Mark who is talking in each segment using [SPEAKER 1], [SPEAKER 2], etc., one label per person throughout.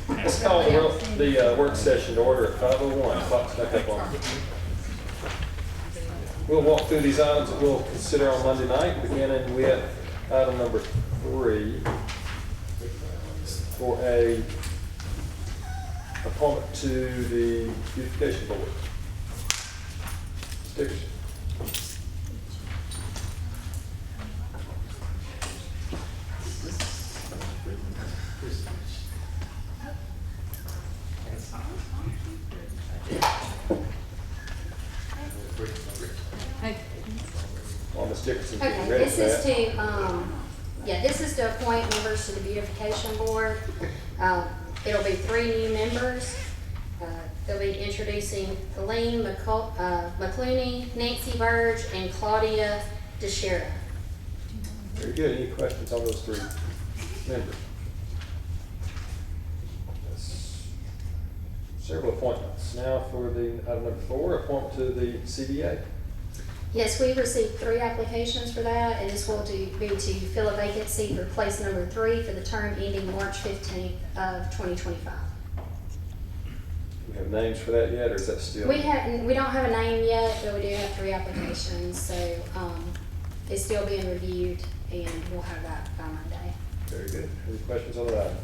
[SPEAKER 1] Let's call the work session to order at 5:01. Clock's back up on. We'll walk through these items that we'll consider on Monday night, beginning with item number 3 for a appointment to the beautification board. Stickers.
[SPEAKER 2] Okay, this is this is to appoint members to the beautification board. It'll be 3 new members. They'll be introducing Helene McClinton, Nancy Burge, and Claudia DeShera.
[SPEAKER 1] Very good. Any questions on those 3 members? Several appointments. Now for the item number 4, appointment to the CDA.
[SPEAKER 2] Yes, we received 3 applications for that, and this will be to fill a vacancy for place number 3 for the term ending March 15th of 2025.
[SPEAKER 1] Do we have names for that yet, or is that still?
[SPEAKER 2] We don't have a name yet, but we do have 3 applications, so it's still being reviewed, and we'll have that by Monday.
[SPEAKER 1] Very good. Any questions on that item?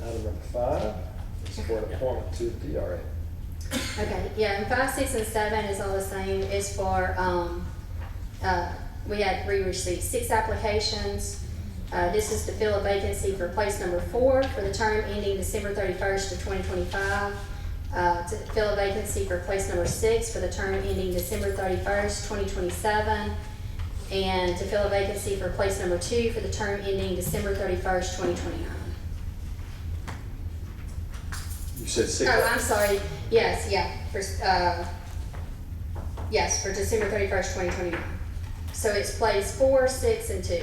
[SPEAKER 1] Item number 5 is for an appointment to the DRA.
[SPEAKER 2] Okay, yeah, and 5, 6, and 7 is all the same. It's for, we received 6 applications. This is to fill a vacancy for place number 4 for the term ending December 31st of 2025. To fill a vacancy for place number 6 for the term ending December 31st, 2027. And to fill a vacancy for place number 2 for the term ending December 31st, 2029.
[SPEAKER 1] You said 6.
[SPEAKER 2] Oh, I'm sorry. Yes, yeah, for December 31st, 2029. So it's place 4, 6, and 2.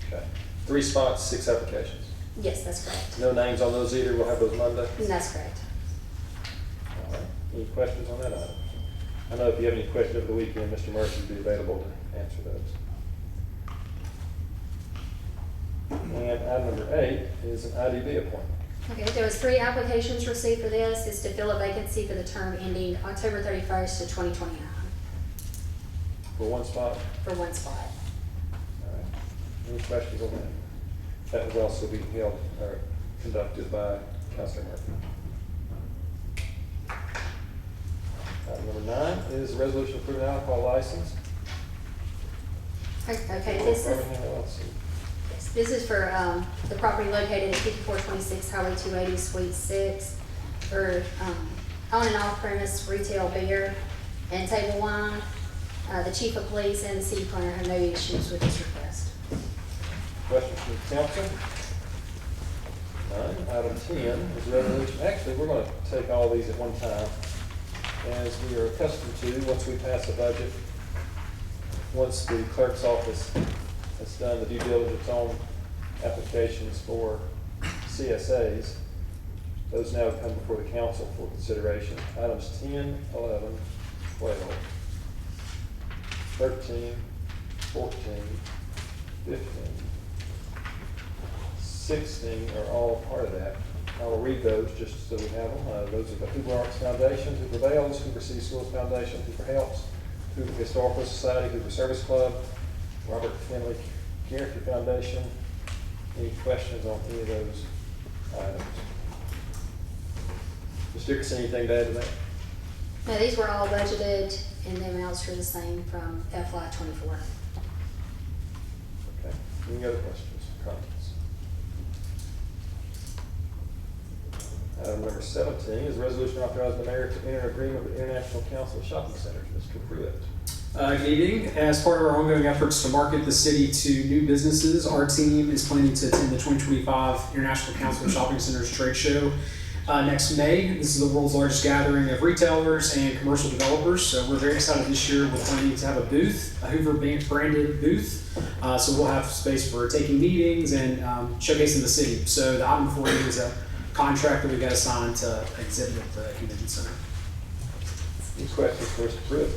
[SPEAKER 1] Okay. 3 spots, 6 applications.
[SPEAKER 2] Yes, that's correct.
[SPEAKER 1] No names on those either. We'll have those Monday.
[SPEAKER 2] That's correct.
[SPEAKER 1] All right. Any questions on that item? I know if you have any questions over the weekend, Mr. Murphy will be available to answer those. And item number 8 is an IDB appointment.
[SPEAKER 2] Okay, there was 3 applications received for this. It's to fill a vacancy for the term ending October 31st to 2029.
[SPEAKER 1] For 1 spot?
[SPEAKER 2] For 1 spot.
[SPEAKER 1] All right. Any questions on that? That will also be held or conducted by Councilor Murphy. Item number 9 is a resolution approving alcohol license.
[SPEAKER 2] Okay, this is for the property located at 5426 Highway 280, Suite 6, for on and off premise retail beer and table wine. The chief of police and the city planner have no issues with this request.
[SPEAKER 1] Questions from the council? None. Item 10 is a resolution. Actually, we're going to take all these at one time, as we are accustomed to. Once we pass a budget, once the clerk's office has done the due diligence on applications for CSAs, those now come before the council for consideration. Items 10, 11, 12, 13, 14, 15, 16 are all part of that. I will read those just so we have them. Those are the Hoover Arts Foundation, Hoover Bells, Hoover City Schools Foundation, Hoover Helps, Hoover Historical Society, Hoover Service Club, Robert Finley Character Foundation. Any questions on any of those items? Mr. Dickerson, anything to add to that?
[SPEAKER 2] No, these were all budgeted and the amounts were the same from FY24.
[SPEAKER 1] Okay. Any other questions or comments? Item number 17 is a resolution authorizing the mayor to enter an agreement with the International Council of Shopping Centers. Mr. Pruitt.
[SPEAKER 3] Good evening. As part of our ongoing efforts to market the city to new businesses, our team is planning to attend the 2025 International Council of Shopping Centers trade show next May. This is the world's largest gathering of retailers and commercial developers, so we're very excited this year. We're planning to have a booth, a Hoover branded booth, so we'll have space for taking meetings and showcasing the city. So the item before you is a contract that we got assigned to exhibit at the convention center.
[SPEAKER 1] Any questions for Mr. Pruitt?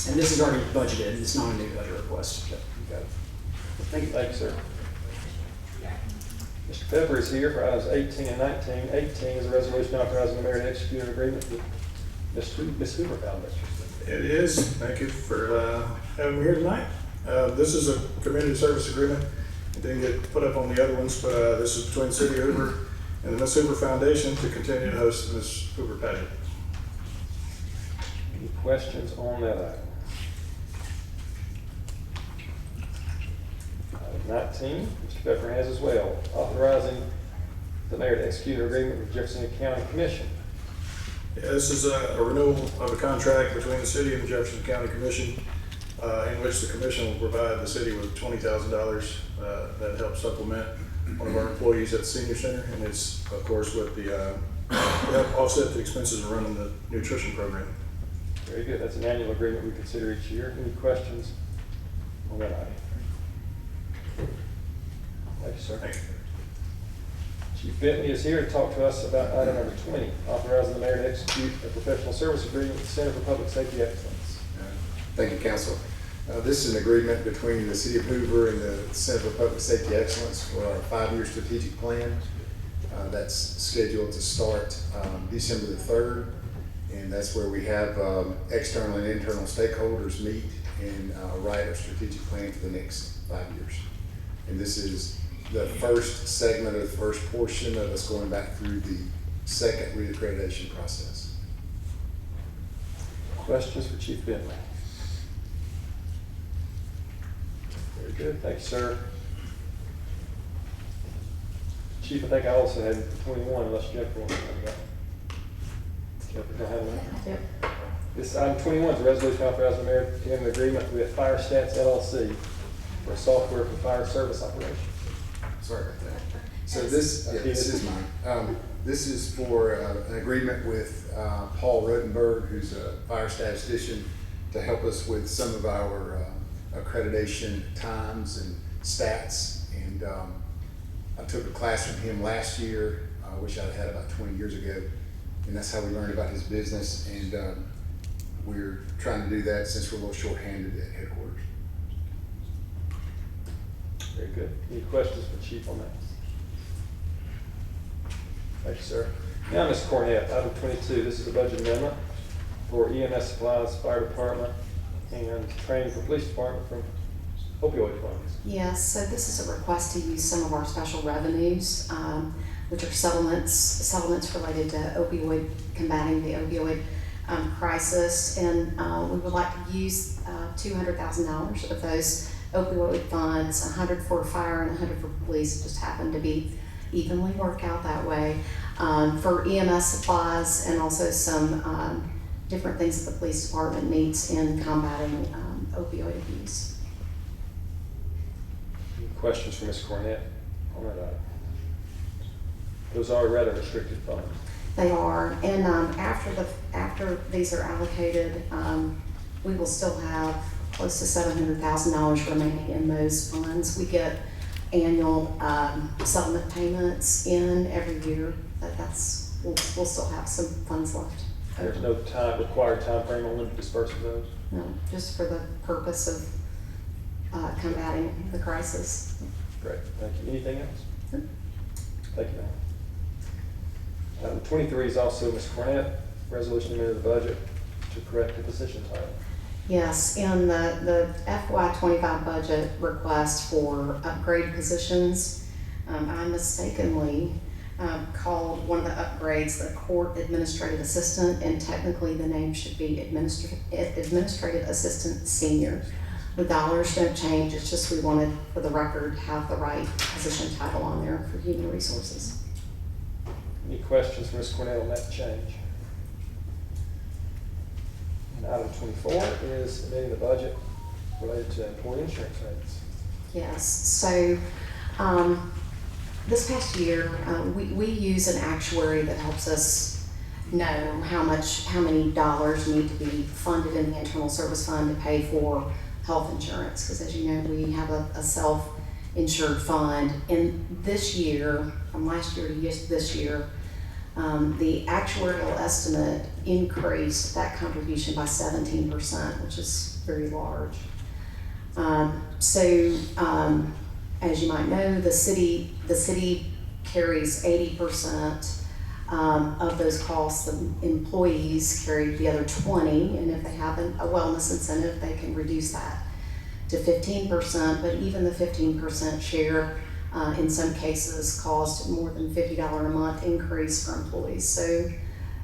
[SPEAKER 3] And this is already budgeted. It's not a new budget request.
[SPEAKER 1] Okay, you got it. Thank you, sir. Mr. Pepper is here for items 18 and 19. 18 is a resolution authorizing the mayor to execute an agreement with Ms. Hoover Foundation.
[SPEAKER 4] It is. Thank you for having me here tonight. This is a community service agreement. It didn't get put up on the other ones, but this is between the City of Hoover and the Ms. Hoover Foundation to continue to host the Ms. Hoover pageant.
[SPEAKER 1] Any questions on that item? Item 19, Mr. Pepper has as well, authorizing the mayor to execute an agreement with Jefferson County Commission.
[SPEAKER 4] Yeah, this is a renewal of a contract between the city and the Jefferson County Commission, in which the commission will provide the city with $20,000 that helps supplement one of our employees at the senior center, and it's of course with the to help offset the expenses of running the nutrition program.
[SPEAKER 1] Very good. That's an annual agreement we consider each year. Any questions on that item? Thank you, sir.
[SPEAKER 4] Thank you.
[SPEAKER 1] Chief Bentley is here to talk to us about item number 20, authorizing the mayor to execute a professional service agreement with the Center for Public Safety Excellence.
[SPEAKER 5] Thank you, Council. This is an agreement between the City of Hoover and the Center for Public Safety Excellence for our 5-year strategic plan. That's scheduled to start December the 3rd, and that's where we have external and internal stakeholders meet and write a strategic plan for the next 5 years. And this is the first segment of the first portion of us going back through the second reaccreditation process.
[SPEAKER 1] Questions for Chief Bentley? Very good. Thank you, sir. Chief, I think I also had 21, unless Jennifer wants to talk about it. Jennifer, don't have that?
[SPEAKER 2] Yep.
[SPEAKER 1] This item 21 is a resolution authorizing the mayor to enter an agreement with Fire Stats LLC for software for fire service operations.
[SPEAKER 5] Sorry about that. So this is mine. This is for an agreement with Paul Rotenberg, who's a fire statistician, to help us with some of our accreditation times and stats. And I took a class from him last year, which I had about 20 years ago, and that's how we learned about his business. And we're trying to do that since we're a little short-handed at headquarters.
[SPEAKER 1] Very good. Any questions for Chief on that? Thank you, sir. Now, Ms. Cornett, item 22, this is a budget amendment for EMS supplies, fire department, and training for police department from opioid funds.
[SPEAKER 6] Yes, so this is a request to use some of our special revenues, which are settlements related to opioid, combating the opioid crisis. And we would like to use $200,000 of those opioid funds, 100 for fire and 100 for police. It just happened to be evenly work out that way, for EMS supplies and also some different things that the police department needs in combating opioid abuse.
[SPEAKER 1] Any questions for Ms. Cornett on that item? Those are rather restricted funds.
[SPEAKER 6] They are, and after these are allocated, we will still have close to $700,000 remaining in those funds. We get annual settlement payments in every year. We'll still have some funds left.
[SPEAKER 1] There's no required time frame on when to disperse of those?
[SPEAKER 6] No, just for the purpose of combating the crisis.
[SPEAKER 1] Great, thank you. Anything else?
[SPEAKER 6] Sure.
[SPEAKER 1] Thank you, ma'am. Item 23 is also Ms. Cornett, resolution amending the budget to correct the position title.
[SPEAKER 6] Yes, in the FY25 budget request for upgrade positions, I mistakenly called one of the upgrades the court administrative assistant, and technically the name should be administrative assistant senior. The dollars don't change, it's just we wanted, for the record, have the right position title on there for human resources.
[SPEAKER 1] Any questions for Ms. Cornett on that change? And item 24 is amending the budget related to employee insurance rates.
[SPEAKER 6] Yes, so this past year, we use an actuary that helps us know how many dollars need to be funded in the internal service fund to pay for health insurance, because as you know, we have a self-insured fund. And this year, from last year to this year, the actuarial estimate increased that contribution by 17%, which is very large. As you might know, the city carries 80% of those costs. The employees carry the other 20, and if they have a wellness incentive, they can reduce that to 15%, but even the 15% share in some cases caused more than $50 a month increase for employees. So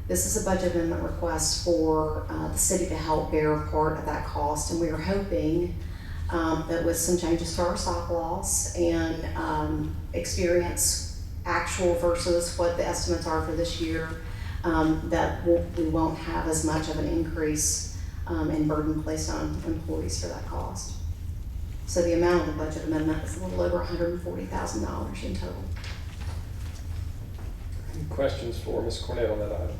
[SPEAKER 6] this is a budget amendment request for the city to help bear part of that cost, and we are hoping that with some changes to our stop loss and experience actual versus what the estimates are for this year, that we won't have as much of an increase in burden placed on employees for that cost. So the amount of the budget amendment is a little over $140,000 in total.
[SPEAKER 1] Any questions for Ms. Cornett on that item?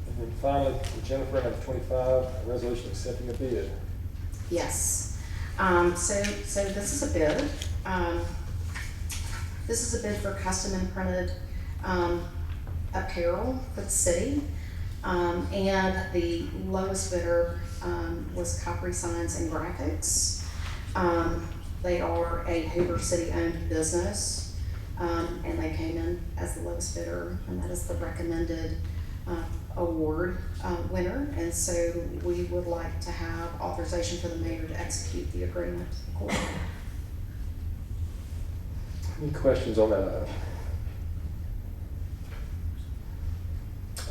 [SPEAKER 1] And then finally, Jennifer, item 25, a resolution accepting a bid.
[SPEAKER 6] Yes. So this is a bid. This is a bid for custom imprinted apparel for the city. And the lowest bidder was Hoover Signs and Graphics. They are a Hoover City-owned business, and they came in as the lowest bidder, and that is the recommended award winner. And so we would like to have authorization for the mayor to execute the agreement accordingly.
[SPEAKER 1] Any questions on that item?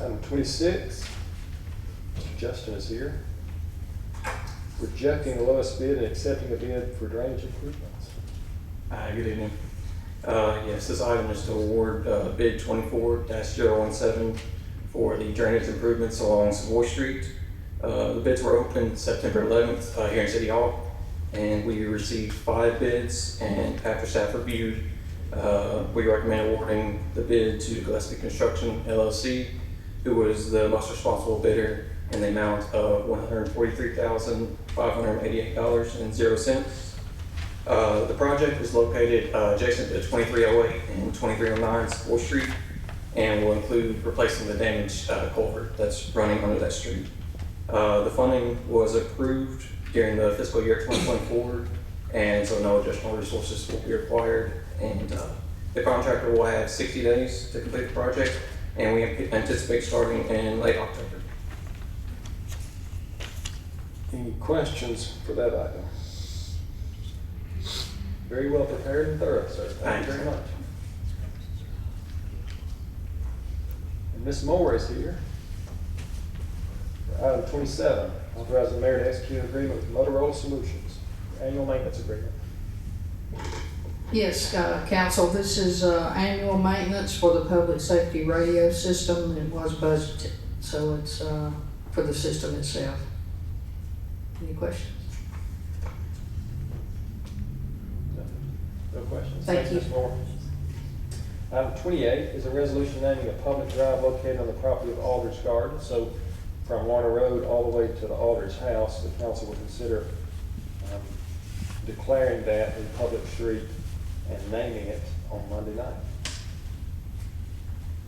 [SPEAKER 1] Item 26, Mr. Justin is here. Rejecting the lowest bid and accepting a bid for drainage improvements.
[SPEAKER 7] Hi, good evening. Yes, this item is to award bid 24-017 for the drainage improvements along Savoy Street. The bids were opened September 11th here in City Hall, and we received 5 bids, and after staff reviewed, we recommend awarding the bid to Gillespie Construction LLC, who was the most responsible bidder, in the amount of $143,588.00. The project is located adjacent to 2308 and 2309 Savoy Street, and will include replacing the damaged culvert that's running under that street. The funding was approved during the fiscal year 2024, and so no additional resources will be required. And the contractor will have 60 days to complete the project, and we anticipate starting in late October.
[SPEAKER 1] Any questions for that item? Very well prepared and thorough, sir. Thank you very much. And Ms. Moore is here. For item 27, authorizing the mayor to execute an agreement with Motorola Solutions, for annual maintenance agreement.
[SPEAKER 8] Yes, council, this is annual maintenance for the public safety radio system. It was budgeted, so it's for the system itself. Any questions?
[SPEAKER 1] No questions?
[SPEAKER 8] Thank you.
[SPEAKER 1] Ms. Moore. Item 28 is a resolution naming a public drive located on the property of Aldridge Garden. So from Warner Road all the way to the Aldridge house, the council will consider declaring that a public street and naming it on Monday night.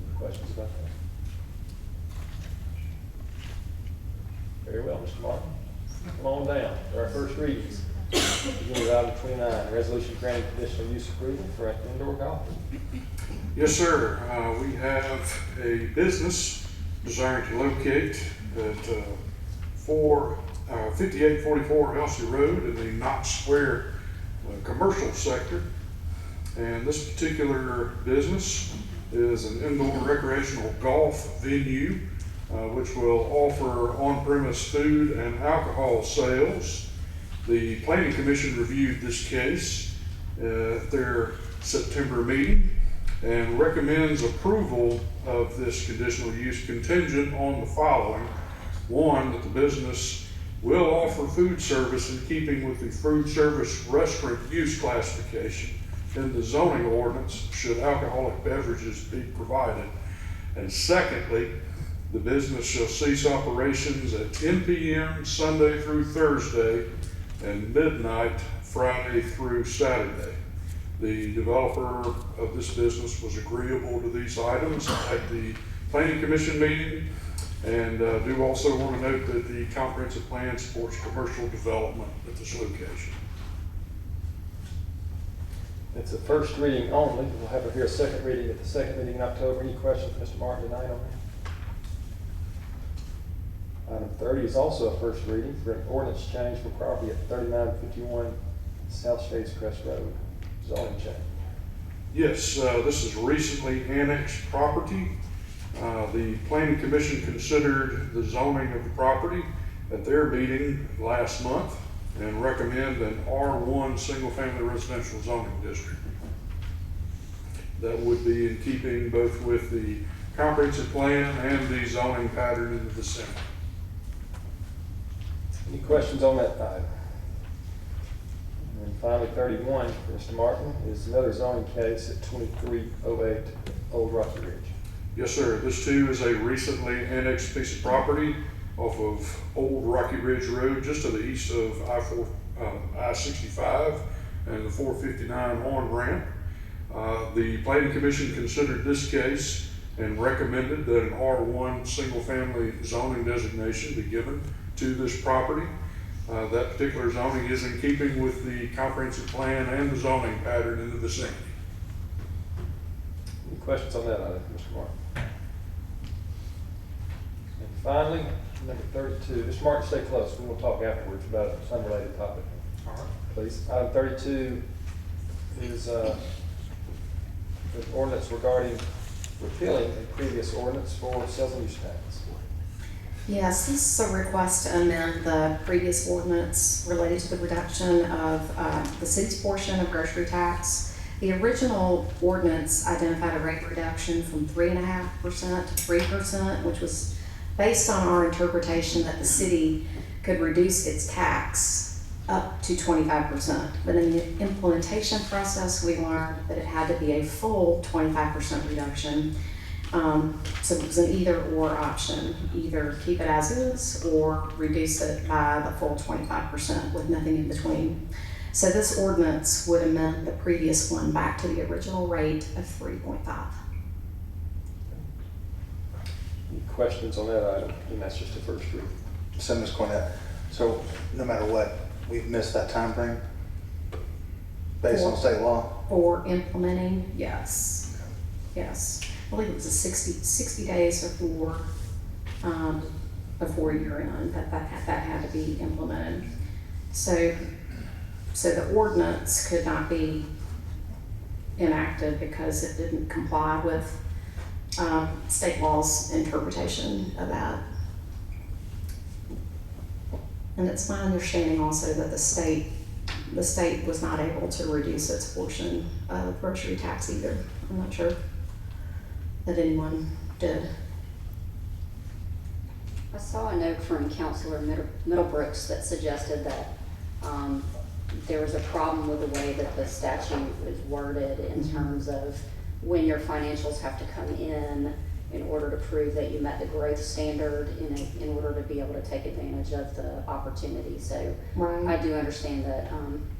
[SPEAKER 1] Any questions about that? Very well, Mr. Martin. Come on down for our first readings. Beginning with item 29, resolution granting conditional use approval for an indoor golf.
[SPEAKER 9] Yes, sir. We have a business desiring to locate at 5844 Elsie Road in the Knox Square commercial sector. And this particular business is an indoor recreational golf venue, which will offer on-premise food and alcohol sales. The Planning Commission reviewed this case at their September meeting and recommends approval of this conditional use contingent on the following. One, that the business will offer food service in keeping with the food service restaurant use classification in the zoning ordinance should alcoholic beverages be provided. And secondly, the business shall cease operations at 10 p.m. Sunday through Thursday and midnight Friday through Saturday. The developer of this business was agreeable to these items at the Planning Commission meeting, And do also want to note that the comprehensive plan supports commercial development at this location.
[SPEAKER 1] It's a first reading only. We'll have here a second reading at the second meeting in October. Any questions, Mr. Martin, tonight on that? Item 30 is also a first reading for an ordinance change for property at 3951 South Shades Crest Road. Zoning change.
[SPEAKER 9] Yes, this is recently annexed property. The Planning Commission considered the zoning of the property at their meeting last month and recommend an R1 single-family residential zoning district. That would be in keeping both with the comprehensive plan and the zoning pattern in the vicinity.
[SPEAKER 1] Any questions on that item? And finally, 31, for Mr. Martin, is another zoning case at 2308 Old Rocky Ridge.
[SPEAKER 9] Yes, sir. This too is a recently annexed piece of property off of Old Rocky Ridge Road, just to the east of I-65 and the 459 on-ramp. The Planning Commission considered this case and recommended that an R1 single-family zoning designation be given to this property. That particular zoning is in keeping with the comprehensive plan and the zoning pattern in the vicinity.
[SPEAKER 1] Any questions on that item, Mr. Martin? And finally, number 32. Mr. Martin, stay close. We will talk afterwards about an unrelated topic.
[SPEAKER 3] All right.
[SPEAKER 1] Please. Item 32 is an ordinance regarding repealing a previous ordinance for sales and use tax.
[SPEAKER 6] Yes, this is a request to amend the previous ordinance related to the reduction of the city's portion of grocery tax. The original ordinance identified a rate reduction from 3.5% to 3%, which was based on our interpretation that the city could reduce its tax up to 25%. But in the implementation process, we learned that it had to be a full 25% reduction. So it was an either-or option, either keep it as is or reduce it by the full 25% with nothing in between. So this ordinance would amend the previous one back to the original rate of 3.5.
[SPEAKER 1] Any questions on that item? And that's just a first reading.
[SPEAKER 10] So, Ms. Cornett, so no matter what, we've missed that time frame based on state law?
[SPEAKER 6] For implementing, yes, yes. I believe it was a 60 days before year end that had to be implemented. So the ordinance could not be enacted because it didn't comply with state law's interpretation of that. And it's my understanding also that the state was not able to reduce its portion of grocery tax either. I'm not sure that anyone did.
[SPEAKER 2] I saw a note from Councilor Middlebrooks that suggested that there was a problem with the way that the statute is worded in terms of when your financials have to come in order to prove that you met the growth standard in order to be able to take advantage of the opportunity. So
[SPEAKER 6] Right.
[SPEAKER 2] I do understand that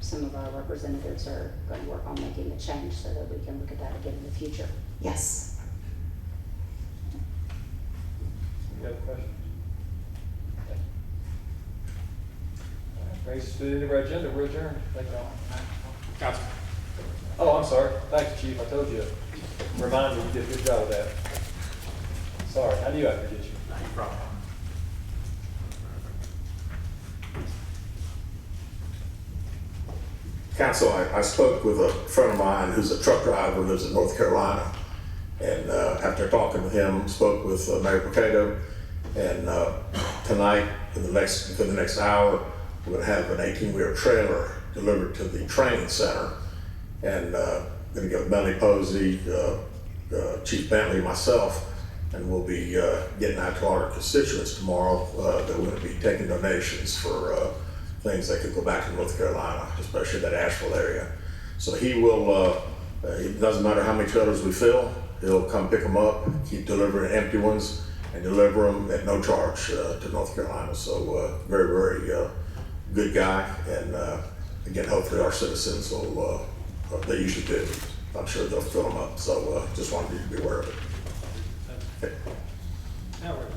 [SPEAKER 2] some of our representatives are going to work on making a change so that we can look at that again in the future.
[SPEAKER 6] Yes.
[SPEAKER 1] Any other questions? Okay. All right, brings us to the end of our agenda. We're adjourned. Thank you all.
[SPEAKER 3] Council.
[SPEAKER 1] Oh, I'm sorry. Thanks, Chief. I told you. Remind me, you did a good job of that. Sorry, I knew I'd forget you.
[SPEAKER 3] No problem.
[SPEAKER 11] Council, I spoke with a friend of mine who's a truck driver, lives in North Carolina. And after talking with him, spoke with Mayor Potato. And tonight, within the next hour, we're going to have an 18-wheel trailer delivered to the training center. And going to get Melanie Posey, Chief Bentley, myself, and we'll be getting out to our constituents tomorrow. That we're going to be taking donations for things that could go back to North Carolina, especially that Asheville area. So he will, it doesn't matter how many trailers we fill, he'll come pick them up, keep delivering empty ones, and deliver them at no charge to North Carolina. So very, very good guy. And again, hopefully our citizens will, they usually do. I'm sure they'll fill them up. So just wanted you to be aware of it. Okay.
[SPEAKER 3] Now we're